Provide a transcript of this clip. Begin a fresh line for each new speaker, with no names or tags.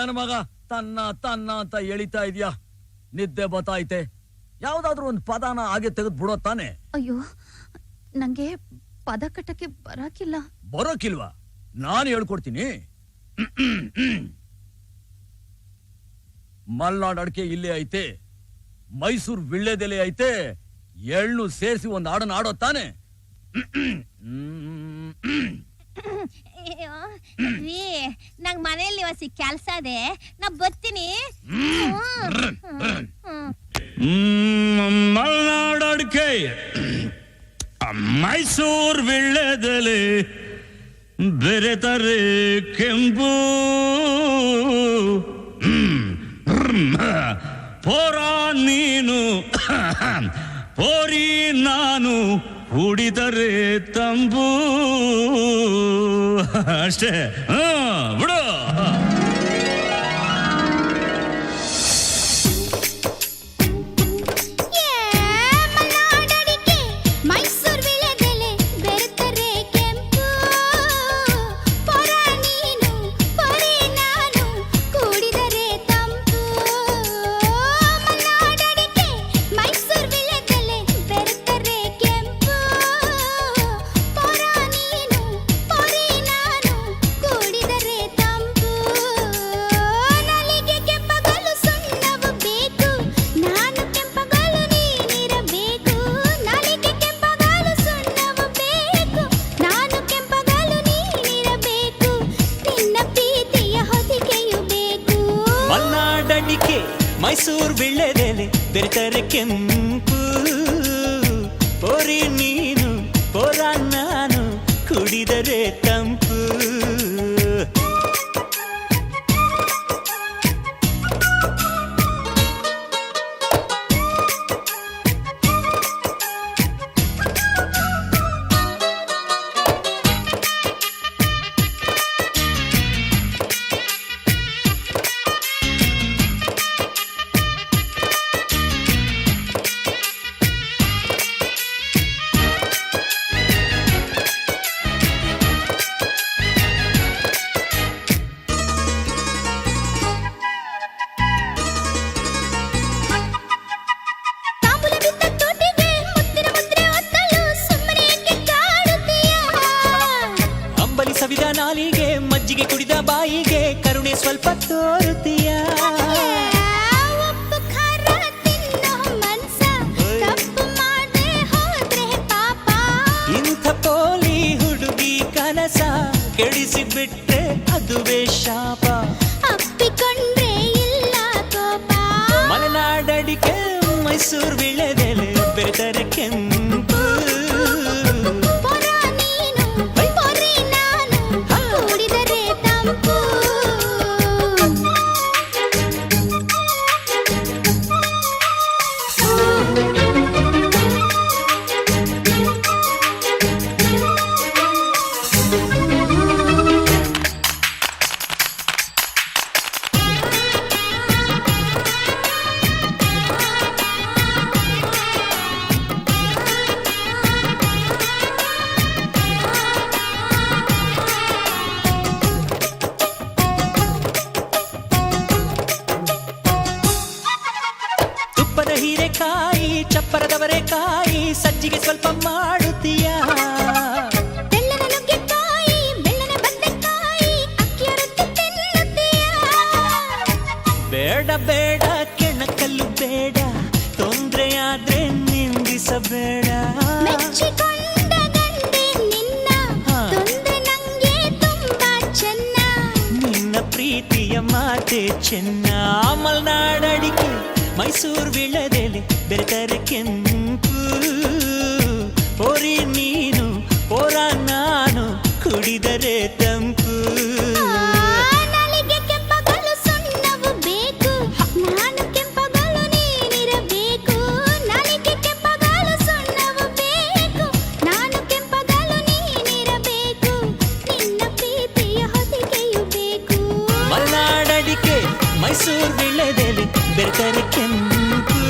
ನನ್ನ ಮಗ ತನ್ನ ತನ್ನ ಅಂತ ಎಳಿತಾ ಇದೀಯಾ? ನಿದ್ದೆ ಬತ್ತಾಯ್ತೆ. ಯಾವ್ದಾದ್ರು ಒಂದು ಪದಾನ ಹಾಗೆ ತೆಗೆದು ಬಿಡೋ ತಾನೆ.
ಅಯ್ಯೋ, ನಂಗೆ ಪದ ಕಟ್ಟಕ್ಕೆ
ಬರೋಕಿಲ್ವಾ? ನಾನು ಹೇಳ್ಕೊಡ್ತೀನಿ. ಮಲ್ನಾಡ್ ಅಡಿಕೆ ಇಲ್ಲೇ ಐತೆ, ಮೈಸೂರು ವಿಳ್ಳೆದೆಲೆ ಐತೆ, ಎಳ್ಳು ಸೇರಿಸಿ ಒಂದು ಹಾಡನ್ನ ಆಡೋ ತಾನೆ.
ನಂಗ್ ಮನೆಯಲ್ಲಿ ಹೊಸಿ ಕೆಲ್ಸ ಇದೆ, ನಾ ಬರ್ತೀನಿ.
ಮಲ್ನಾಡ್ ಅಡಿಕೆ, ಮೈಸೂರು ವಿಳ್ಳೆದೆಲೆ, ಬೆರೆತರೆ ಕೆಂಪು, ಪೋರ ನೀನು ಪೋರಿ ನಾನು, ಕುಡಿದರೆ ತಂಬು. ಅಷ್ಟೇ, ಬಿಡು.
ಮೈಸೂರು ವಿಳ್ಳೆದೆಲೆ ಬೆರೆತರೆ ಕೆಂಪು, ಪೋರಿ ನೀನು ಪೋರ ನಾನು, ಕುಡಿದರೆ ತಂಪು. ಸವಿದ ನಾಲಿಗೆ ಮಜ್ಜಿಗೆ ಕುಡಿದ ಬಾಯಿಗೆ ಕರುಣೆ ಸ್ವಲ್ಪ ತೋರುತ್ತೀಯ. ಇಂಥ ಪೋಲಿ ಹುಡುಗಿ ಕನಸ ಕೆಡಿಸಿ ಬಿಟ್ರೆ ಅದುವೇ ಶಾಪ.
ಅಪ್ಪಿಕೊಂಡ್ರೆ ಇಲ್ಲ ಕೋಪ.
ಮಲೆನಾಡಡಿಕೆ ಮೈಸೂರು ವಿಳ್ಳೆದೆಲೆ ಬೆರೆತರೆ ಕೆಂಪು, ಹೀರೆಕಾಯಿ ಚಪ್ಪರದವರೆಕಾಯಿ ಸಜ್ಜಿಗೆ ಸ್ವಲ್ಪ ಮಾಡುತ್ತೀಯ.
ಬೆಲ್ಲನ ನುಗ್ಗೆಕಾಯಿ ಬೆಲ್ಲನ ಬದನೆಕಾಯಿ ಅಕ್ಕಿಯ ರೊಟ್ಟಿ ತಿನ್ನುತ್ತೀಯ.
ಬೇಡ ಬೇಡ ಕೆಣಕಲ್ಲು ಬೇಡ, ತೊಂದ್ರೆಯಾದ್ರೆ ನಿಂದಿಸಬೇಡ.
ಮೆಚ್ಚಿಕೊಂಡ ಗಂಡೆ ನಿನ್ನ, ತೊಂದ್ರೆ ನಂಗೆ ತುಂಬಾ ಚೆನ್ನ.
ನಿನ್ನ ಪ್ರೀತಿಯ ಮಾತೆ ಚೆನ್ನ. ಮಲ್ನಾಡಡಿಕೆ ಮೈಸೂರು ವಿಳ್ಳೆದೆಲೆ ಬೆರೆತರೆ ಕೆಂಪು, ಪೋರಿ ನೀನು ಪೋರ ನಾನು, ಕುಡಿದರೆ ತಂಪು.
ನಾಲಿಗೆ ಕೆಂಪಗಲು ಸುಣ್ಣವು ಬೇಕು, ನಾನು ಕೆಂಪಗಲು ನೀನಿರಬೇಕು. ನಾಲಿಗೆ ಕೆಂಪಗಲು ಸುಣ್ಣವು ಬೇಕು, ನಾನು ಕೆಂಪಗಲು ನೀನಿರಬೇಕು. ನಿನ್ನ ಪ್ರೀತಿಯ ಹೊದಿಕೆಯು ಬೇಕು.
ಮಲ್ನಾಡಡಿಕೆ ಮೈಸೂರು ವಿಳ್ಳೆದೆಲೆ ಬೆರೆತರೆ ಕೆಂಪು.